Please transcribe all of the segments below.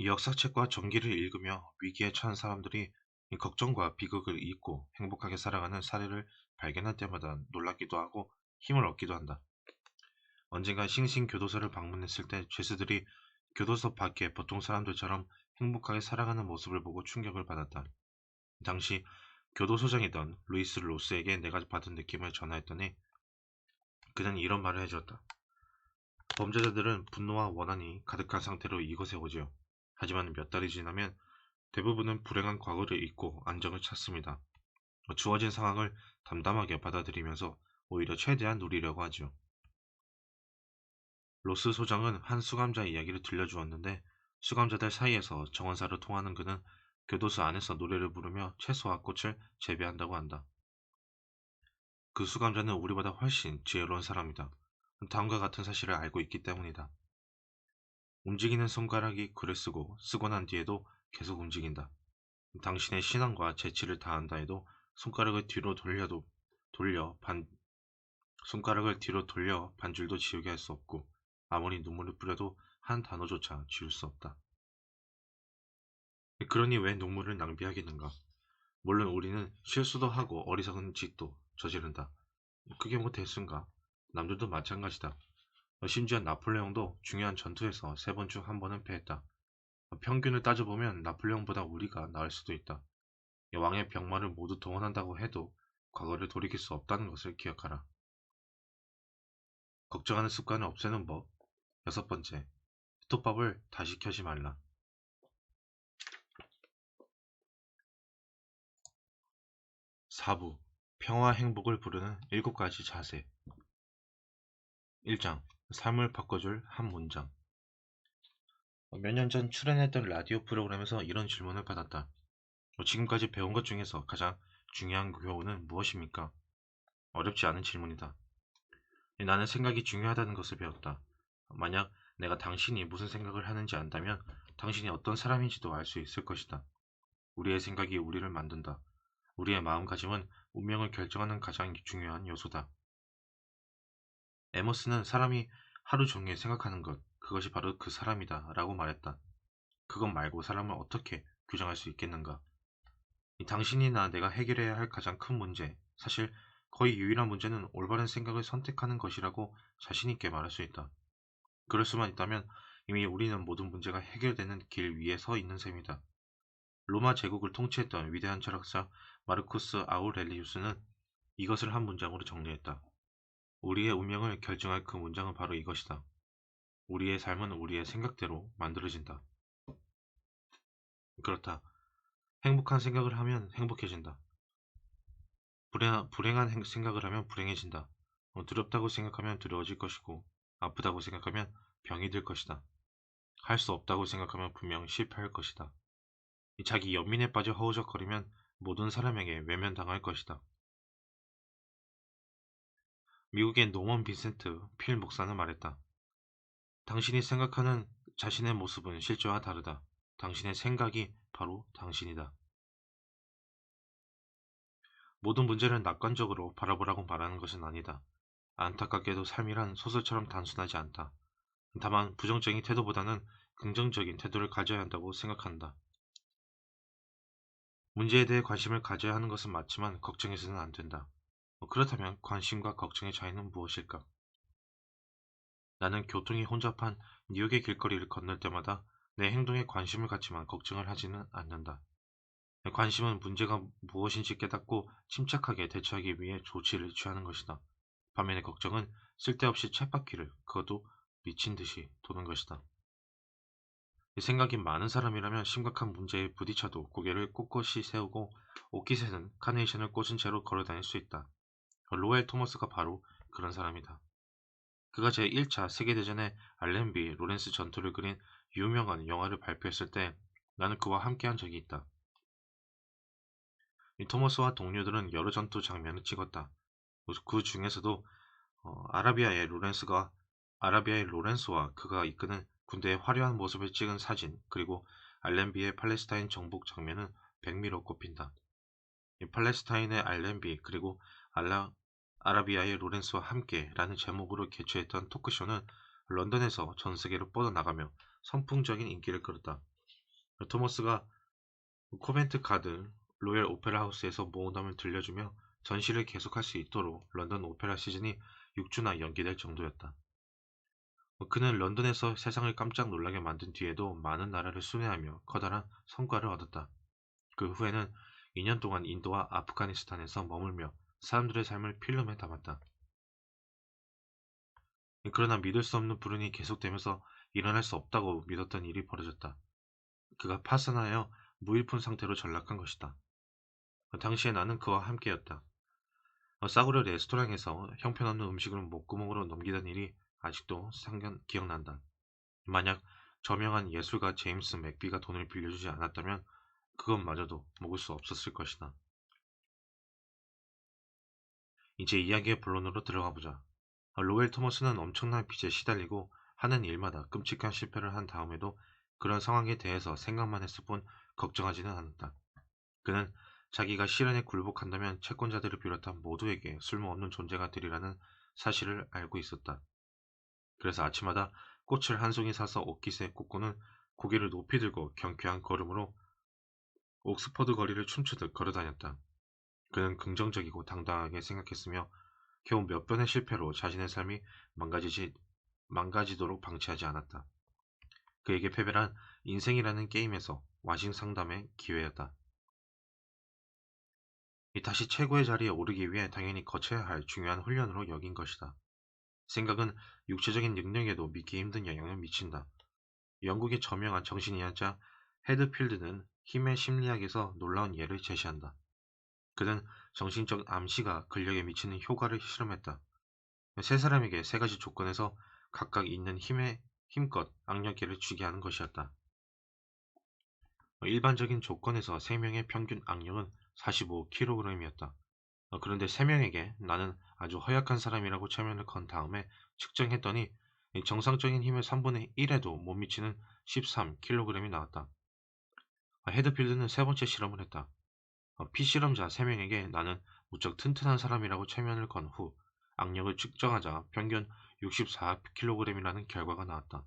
이 역사책과 전기를 읽으며 위기에 처한 사람들이 이 걱정과 비극을 잊고 행복하게 살아가는 사례를 발견할 때마다 놀랍기도 하고 힘을 얻기도 한다. 언젠가 싱싱 교도소를 방문했을 때 죄수들이 교도소 밖에 보통 사람들처럼 행복하게 살아가는 모습을 보고 충격을 받았다. 당시 교도소장이던 루이스 로스에게 내가 받은 느낌을 전하였더니 그는 이런 말을 해주었다. 범죄자들은 분노와 원한이 가득한 상태로 이곳에 오지요. 하지만 몇 달이 지나면 대부분은 불행한 과거를 잊고 안정을 찾습니다. 주어진 상황을 담담하게 받아들이면서 오히려 최대한 누리려고 하지요. 로스 소장은 한 수감자 이야기를 들려주었는데 수감자들 사이에서 정원사로 통하는 그는 교도소 안에서 노래를 부르며 채소와 꽃을 재배한다고 한다. 그 수감자는 우리보다 훨씬 지혜로운 사람이다. 다음과 같은 사실을 알고 있기 때문이다. 움직이는 손가락이 글을 쓰고 난 뒤에도 계속 움직인다. 당신의 신앙과 재치를 다한다 해도 손가락을 뒤로 돌려 반줄도 지우게 할 수 없고 아무리 눈물을 뿌려도 한 단어조차 지울 수 없다. 그러니 왜 눈물을 낭비하겠는가? 물론 우리는 실수도 하고 어리석은 짓도 저지른다. 그게 뭐 대수인가? 남들도 마찬가지다. 심지어 나폴레옹도 중요한 전투에서 3번 중 1번은 패했다. 평균을 따져보면 나폴레옹보다 우리가 나을 수도 있다. 왕의 병마를 모두 동원한다고 해도 과거를 돌이킬 수 없다는 것을 기억하라. 걱정하는 습관을 없애는 법. 6번째, 스톱밥을 다시 켜지 말라. 4부, 평화와 행복을 부르는 7가지 자세. 1장, 삶을 바꿔줄 한 문장. 몇 년 전 출연했던 라디오 프로그램에서 이런 질문을 받았다. 지금까지 배운 것 중에서 가장 중요한 교훈은 무엇입니까? 어렵지 않은 질문이다. 나는 생각이 중요하다는 것을 배웠다. 만약 내가 당신이 무슨 생각을 하는지 안다면 당신이 어떤 사람인지도 알 수 있을 것이다. 우리의 생각이 우리를 만든다. 우리의 마음가짐은 운명을 결정하는 가장 중요한 요소다. 에머스는 사람이 하루 종일 생각하는 것, 그것이 바로 그 사람이다 라고 말했다. 그것 말고 사람을 어떻게 규정할 수 있겠는가? 당신이나 내가 해결해야 할 가장 큰 문제, 사실 거의 유일한 문제는 올바른 생각을 선택하는 것이라고 자신있게 말할 수 있다. 그럴 수만 있다면 이미 우리는 모든 문제가 해결되는 길 위에 서 있는 셈이다. 로마 제국을 통치했던 위대한 철학자 마르쿠스 아우렐리우스는 이것을 한 문장으로 정리했다. 우리의 운명을 결정할 그 문장은 바로 이것이다. 우리의 삶은 우리의 생각대로 만들어진다. 그렇다. 행복한 생각을 하면 행복해진다. 불행한 생각을 하면 불행해진다. 두렵다고 생각하면 두려워질 것이고 아프다고 생각하면 병이 들 것이다. 할 수 없다고 생각하면 분명 실패할 것이다. 자기 연민에 빠져 허우적거리면 모든 사람에게 외면당할 것이다. 미국의 노먼 빈센트 필 목사는 말했다. 당신이 생각하는 자신의 모습은 실제와 다르다. 당신의 생각이 바로 당신이다. 모든 문제를 낙관적으로 바라보라고 말하는 것은 아니다. 안타깝게도 삶이란 소설처럼 단순하지 않다. 다만 부정적인 태도보다는 긍정적인 태도를 가져야 한다고 생각한다. 문제에 대해 관심을 가져야 하는 것은 맞지만 걱정해서는 안 된다. 그렇다면 관심과 걱정의 차이는 무엇일까? 나는 교통이 혼잡한 뉴욕의 길거리를 건널 때마다 내 행동에 관심을 갖지만 걱정을 하지는 않는다. 관심은 문제가 무엇인지 깨닫고 침착하게 대처하기 위해 조치를 취하는 것이다. 반면에 걱정은 쓸데없이 쳇바퀴를 그것도 미친 듯이 도는 것이다. 생각이 많은 사람이라면 심각한 문제에 부딪혀도 고개를 꼿꼿이 세우고 옷깃에는 카네이션을 꽂은 채로 걸어다닐 수 있다. 로엘 토머스가 바로 그런 사람이다. 그가 제1차 세계대전의 알렌비 로렌스 전투를 그린 유명한 영화를 발표했을 때 나는 그와 함께한 적이 있다. 토머스와 동료들은 여러 전투 장면을 찍었다. 그 중에서도 아라비아의 로렌스와 그가 이끄는 군대의 화려한 모습을 찍은 사진, 그리고 알렌비의 팔레스타인 정복 장면은 백미로 꼽힌다. 팔레스타인의 알렌비 그리고 아라비아의 로렌스와 함께 라는 제목으로 개최했던 토크쇼는 런던에서 전세계로 뻗어나가며 선풍적인 인기를 끌었다. 토머스가 코벤트 가든 로열 오페라 하우스에서 모험담을 들려주며 전시를 계속할 수 있도록 런던 오페라 시즌이 6주나 연기될 정도였다. 그는 런던에서 세상을 깜짝 놀라게 만든 뒤에도 많은 나라를 순회하며 커다란 성과를 얻었다. 그 후에는 2년 동안 인도와 아프가니스탄에서 머물며 사람들의 삶을 필름에 담았다. 그러나 믿을 수 없는 불운이 계속되면서 일어날 수 없다고 믿었던 일이 벌어졌다. 그가 파산하여 무일푼 상태로 전락한 것이다. 당시에 나는 그와 함께였다. 싸구려 레스토랑에서 형편없는 음식을 목구멍으로 넘기던 일이 아직도 기억난다. 만약 저명한 예술가 제임스 맥비가 돈을 빌려주지 않았다면 그것마저도 먹을 수 없었을 것이다. 이제 이야기의 본론으로 들어가 보자. 로엘 토머스는 엄청난 빚에 시달리고 하는 일마다 끔찍한 실패를 한 다음에도 그런 상황에 대해서 생각만 했을 뿐 걱정하지는 않았다. 그는 자기가 실현에 굴복한다면 채권자들을 비롯한 모두에게 쓸모없는 존재가 되리라는 사실을 알고 있었다. 그래서 아침마다 꽃을 한 송이 사서 옷깃에 꽂고는 고개를 높이 들고 경쾌한 걸음으로 옥스퍼드 거리를 춤추듯 걸어다녔다. 그는 긍정적이고 당당하게 생각했으며 겨우 몇 번의 실패로 자신의 삶이 망가지도록 방치하지 않았다. 그에게 패배란 인생이라는 게임에서 와신 상담의 기회였다. 다시 최고의 자리에 오르기 위해 당연히 거쳐야 할 중요한 훈련으로 여긴 것이다. 생각은 육체적인 능력에도 믿기 힘든 영향을 미친다. 영국의 저명한 정신이학자 헤드필드는 힘의 심리학에서 놀라운 예를 제시한다. 그는 정신적 암시가 근력에 미치는 효과를 실험했다. 세 사람에게 세 가지 조건에서 각각 있는 힘껏 악력계를 주게 하는 것이었다. 일반적인 조건에서 3명의 평균 악력은 45kg이었다. 그런데 3명에게 나는 아주 허약한 사람이라고 체면을 건 다음에 측정했더니 정상적인 힘의 3분의 1에도 못 미치는 13kg이 나왔다. 헤드필드는 세 번째 실험을 했다. 피실험자 3명에게 나는 무척 튼튼한 사람이라고 체면을 건 후 악력을 측정하자 평균 64kg이라는 결과가 나왔다.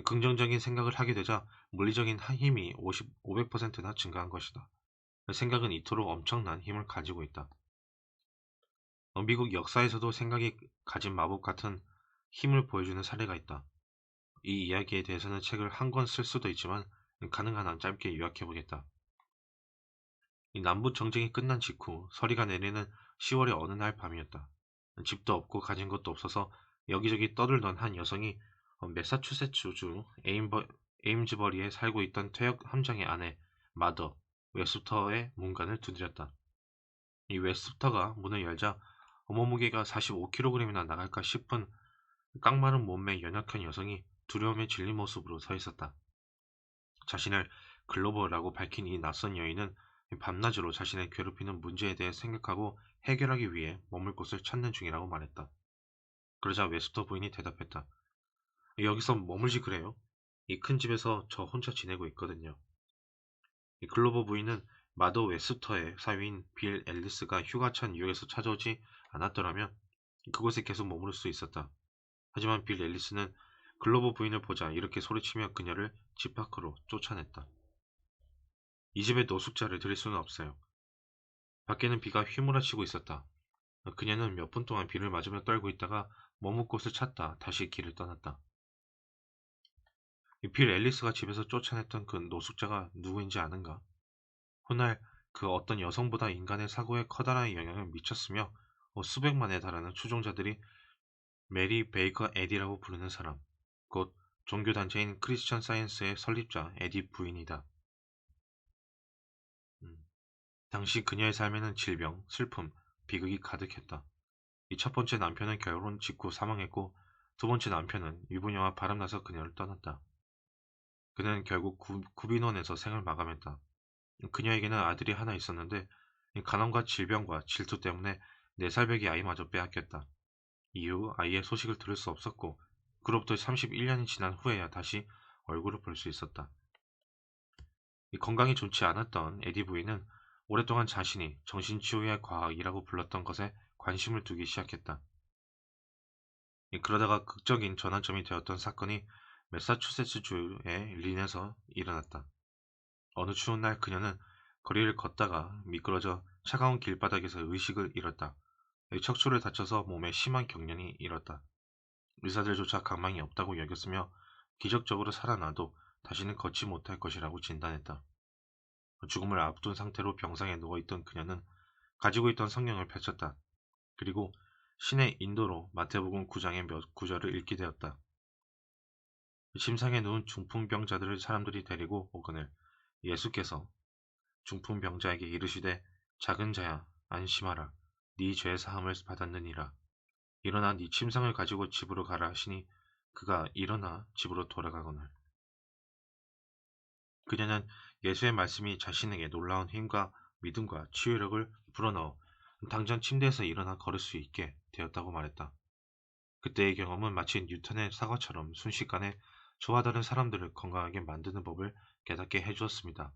긍정적인 생각을 하게 되자 물리적인 힘이 500%나 증가한 것이다. 생각은 이토록 엄청난 힘을 가지고 있다. 미국 역사에서도 생각이 가진 마법 같은 힘을 보여주는 사례가 있다. 이 이야기에 대해서는 책을 한 권 쓸 수도 있지만 가능한 한 짧게 요약해보겠다. 남북 전쟁이 끝난 직후 서리가 내리는 10월의 어느 날 밤이었다. 집도 없고 가진 것도 없어서 여기저기 떠들던 한 여성이 매사추세츠주 에임즈버리에 살고 있던 퇴역 함장의 아내 마더 웨스터의 문간을 두드렸다. 이 웨스터가 문을 열자 몸무게가 45kg이나 나갈까 싶은 깡마른 몸매 연약한 여성이 두려움에 질린 모습으로 서 있었다. 자신을 글로버라고 밝힌 이 낯선 여인은 밤낮으로 자신을 괴롭히는 문제에 대해 생각하고 해결하기 위해 머물 곳을 찾는 중이라고 말했다. 그러자 웨스터 부인이 대답했다. 여기서 머물지 그래요? 이 큰 집에서 저 혼자 지내고 있거든요. 이 글로버 부인은 마더 웨스터의 사위인 빌 앨리스가 휴가차 뉴욕에서 찾아오지 않았더라면 그곳에 계속 머무를 수 있었다. 하지만 빌 앨리스는 글로버 부인을 보자 이렇게 소리치며 그녀를 집 밖으로 쫓아냈다. 이 집에 노숙자를 들일 수는 없어요. 밖에는 비가 휘몰아치고 있었다. 그녀는 몇 분 동안 비를 맞으며 떨고 있다가 머물 곳을 찾다 다시 길을 떠났다. 빌 앨리스가 집에서 쫓아냈던 그 노숙자가 누구인지 아는가? 훗날 그 어떤 여성보다 인간의 사고에 커다란 영향을 미쳤으며 수백만에 달하는 추종자들이 메리 베이커 에디라고 부르는 사람, 곧 종교단체인 크리스천 사이언스의 설립자 에디 부인이다. 당시 그녀의 삶에는 질병, 슬픔, 비극이 가득했다. 이 첫 번째 남편은 결혼 직후 사망했고 두 번째 남편은 유부녀와 바람나서 그녀를 떠났다. 그는 결국 구빈원에서 생을 마감했다. 그녀에게는 아들이 하나 있었는데 가난과 질병과 질투 때문에 4살배기 아이마저 빼앗겼다. 이후 아이의 소식을 들을 수 없었고 그로부터 31년이 지난 후에야 다시 얼굴을 볼 수 있었다. 건강이 좋지 않았던 에디 부인은 오랫동안 자신이 정신치유의 과학이라고 불렀던 것에 관심을 두기 시작했다. 그러다가 극적인 전환점이 되었던 사건이 매사추세츠주의 린에서 일어났다. 어느 추운 날 그녀는 거리를 걷다가 미끄러져 차가운 길바닥에서 의식을 잃었다. 척추를 다쳐서 몸에 심한 경련이 일었다. 의사들조차 각망이 없다고 여겼으며 기적적으로 살아나도 다시는 걷지 못할 것이라고 진단했다. 죽음을 앞둔 상태로 병상에 누워있던 그녀는 가지고 있던 성경을 펼쳤다. 그리고 신의 인도로 마태복음 9장의 몇 구절을 읽게 되었다. 침상에 누운 중풍병자들을 사람들이 데리고 오거늘 예수께서 중풍병자에게 이르시되 작은 자야 안심하라 네 죄 사함을 받았느니라. 일어나 네 침상을 가지고 집으로 가라 하시니 그가 일어나 집으로 돌아가거늘 그녀는 예수의 말씀이 자신에게 놀라운 힘과 믿음과 치유력을 불어넣어 당장 침대에서 일어나 걸을 수 있게 되었다고 말했다. 그때의 경험은 마치 뉴턴의 사과처럼 순식간에 저와 다른 사람들을 건강하게 만드는 법을 깨닫게 해주었습니다.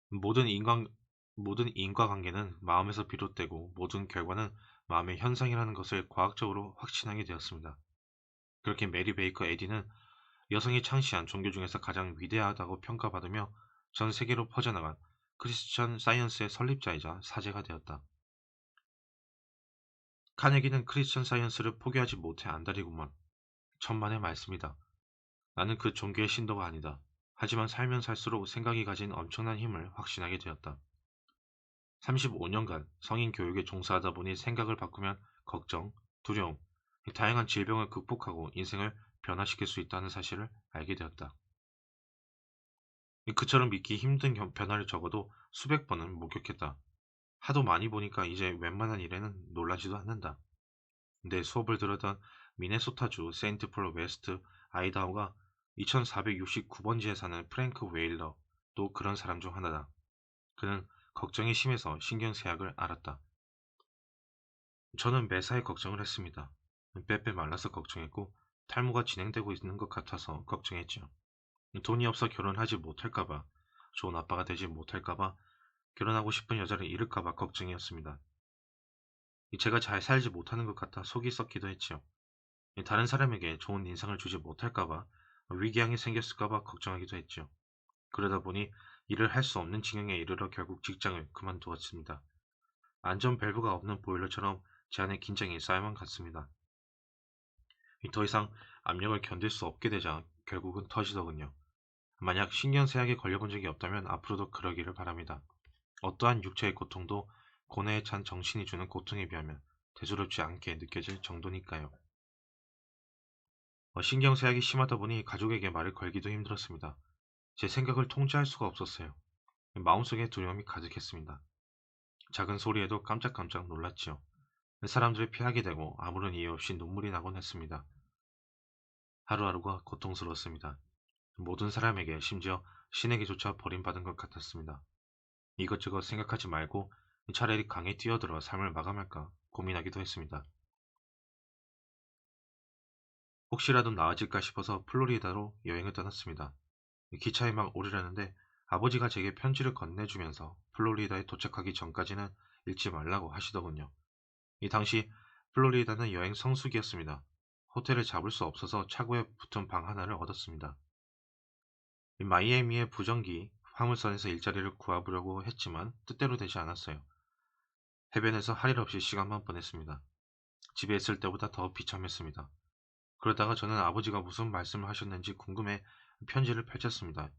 모든 인과관계는 마음에서 비롯되고 모든 결과는 마음의 현상이라는 것을 과학적으로 확신하게 되었습니다. 그렇게 메리 베이커 에디는 여성이 창시한 종교 중에서 가장 위대하다고 평가받으며 전 세계로 퍼져나간 크리스천 사이언스의 설립자이자 사제가 되었다. 카네기는 크리스천 사이언스를 포기하지 못해 안달이구먼. 천만의 말씀이다. 나는 그 종교의 신도가 아니다. 하지만 살면 살수록 생각이 가진 엄청난 힘을 확신하게 되었다. 35년간 성인 교육에 종사하다 보니 생각을 바꾸면 걱정, 두려움, 다양한 질병을 극복하고 인생을 변화시킬 수 있다는 사실을 알게 되었다. 그처럼 믿기 힘든 변화를 적어도 수백 번은 목격했다. 하도 많이 보니까 이제 웬만한 일에는 놀라지도 않는다. 내 수업을 들었던 미네소타주 세인트 폴 웨스트 아이다호가 2469번지에 사는 프랭크 웨일러 또 그런 사람 중 하나다. 그는 걱정이 심해서 신경쇠약을 앓았다. 저는 매사에 걱정을 했습니다. 빼빼 말라서 걱정했고 탈모가 진행되고 있는 것 같아서 걱정했죠. 돈이 없어 결혼하지 못할까봐, 좋은 아빠가 되지 못할까봐, 결혼하고 싶은 여자를 잃을까봐 걱정이었습니다. 제가 잘 살지 못하는 것 같아 속이 썩기도 했지요. 다른 사람에게 좋은 인상을 주지 못할까봐, 위기양이 생겼을까봐 걱정하기도 했죠. 그러다 보니 일을 할 수 없는 지경에 이르러 결국 직장을 그만두었습니다. 안전 밸브가 없는 보일러처럼 제 안에 긴장이 쌓여만 갔습니다. 더 이상 압력을 견딜 수 없게 되자 결국은 터지더군요. 만약 신경쇠약에 걸려본 적이 없다면 앞으로도 그러기를 바랍니다. 어떠한 육체의 고통도 고뇌에 찬 정신이 주는 고통에 비하면 대수롭지 않게 느껴질 정도니까요. 신경쇠약이 심하다 보니 가족에게 말을 걸기도 힘들었습니다. 제 생각을 통제할 수가 없었어요. 마음속에 두려움이 가득했습니다. 작은 소리에도 깜짝깜짝 놀랐지요. 사람들을 피하게 되고 아무런 이유 없이 눈물이 나곤 했습니다. 하루하루가 고통스러웠습니다. 모든 사람에게 심지어 신에게조차 버림받은 것 같았습니다. 이것저것 생각하지 말고 차라리 강에 뛰어들어 삶을 마감할까 고민하기도 했습니다. 혹시라도 나아질까 싶어서 플로리다로 여행을 떠났습니다. 기차에 막 오르려는데 아버지가 제게 편지를 건네주면서 플로리다에 도착하기 전까지는 읽지 말라고 하시더군요. 이 당시 플로리다는 여행 성수기였습니다. 호텔을 잡을 수 없어서 차고에 붙은 방 하나를 얻었습니다. 마이애미의 부정기 화물선에서 일자리를 구해보려고 했지만 뜻대로 되지 않았어요. 해변에서 할 일 없이 시간만 보냈습니다. 집에 있을 때보다 더 비참했습니다. 그러다가 저는 아버지가 무슨 말씀을 하셨는지 궁금해 편지를 펼쳤습니다.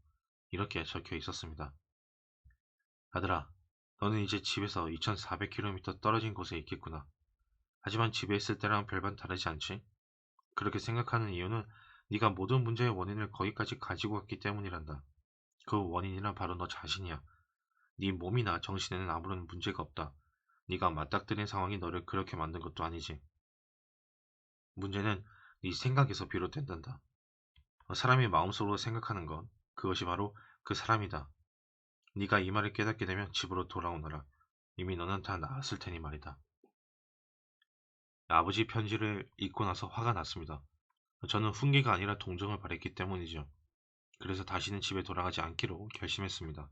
이렇게 적혀 있었습니다. 아들아, 너는 이제 집에서 2400km 떨어진 곳에 있겠구나. 하지만 집에 있을 때랑 별반 다르지 않지? 그렇게 생각하는 이유는 네가 모든 문제의 원인을 거기까지 가지고 왔기 때문이란다. 그 원인이란 바로 너 자신이야. 네 몸이나 정신에는 아무런 문제가 없다. 네가 맞닥뜨린 상황이 너를 그렇게 만든 것도 아니지. 문제는 네 생각에서 비롯된단다. 사람이 마음속으로 생각하는 것, 그것이 바로 그 사람이다. 네가 이 말을 깨닫게 되면 집으로 돌아오너라. 이미 너는 다 나았을 테니 말이다. 아버지 편지를 읽고 나서 화가 났습니다. 저는 훈계가 아니라 동정을 바랬기 때문이죠. 그래서 다시는 집에 돌아가지 않기로 결심했습니다.